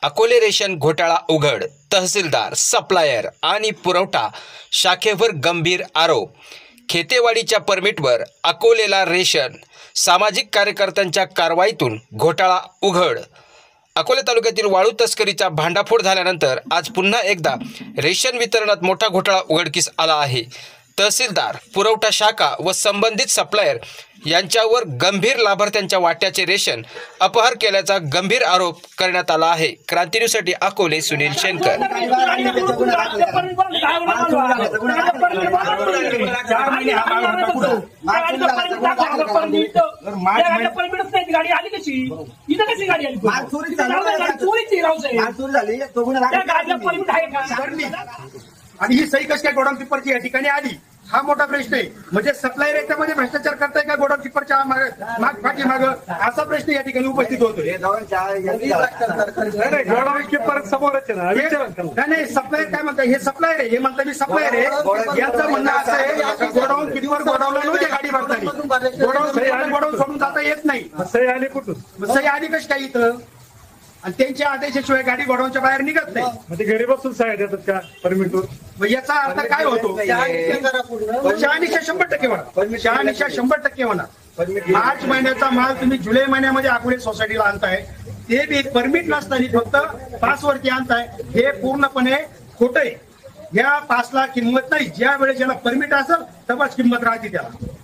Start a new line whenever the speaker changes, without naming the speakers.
Akole ration घोटाळा उघड, तहसीलदार, supplier आणि पुरवठा शाखेवर गंभीर आरोप. खेतेवाडीच्या परमिटवर अकोलेला रेशन, सामाजिक कार्यकर्त्यांच्या कारवाईतून घोटाळा उघड. अकोले तालुक्यातील वाळू तस्करीचा भांडाफोड झाल्यानंतर आज पुन्हा एकदा रेशन वितरणात मोठा घोटाळा उघडकीस आला आहे. तहसीलदार, पुरवठा शाखा व संबंधित सप्लायर यांच्यावर गंभीर लाभार्थ्यांच्या वाट्याचे रेशन अपहार केल्याचा गंभीर आरोप करण्यात आला आहे. क्रांती न्यूजसाठी अकोले सुनील शेनकर.
आणि ही सही कशी काय गोडाऊन किपरची या ठिकाणी आली, हा मोठा प्रश्न आहे. म्हणजे सप्लायर याच्यामध्ये भ्रष्टाचार करताय का गोडाऊन किपरच्या पाठीमाग, असा प्रश्न या ठिकाणी उपस्थित होतोय. गोडाऊन किपर समोरच नाही, सप्लायर काय म्हणतात, हे सप्लायर आहे, हे म्हणतात मी सप्लायर आहे. याचं म्हणणं असं आहे गोडाऊन कितीवर गोडाऊनला नव्हते गाडी भरताना, गोडाऊन सोडून जाता येत नाही. सही आली कुठून, सही आली कशी काय इथं, आणि त्यांच्या आदेशाशिवाय गाडी गोडाऊनच्या बाहेर निघत नाही. म्हणजे घरी बसून सह्या देतात का परमिटवर? याचा अर्थ काय होतो, शहानिशा 100% म्हणा, शहानिशा 100% म्हणा. मार्च महिन्याचा माल तुम्ही जुलै महिन्यामध्ये अकोले सोसायटीला आणताय, ते बी परमिट नसताना फक्त पासवरती आणताय, हे पूर्णपणे खोटं आहे. या पासला किंमत नाही, ज्या वेळेस ज्याला परमिट असेल तेव्हाच किंमत राहते त्याला.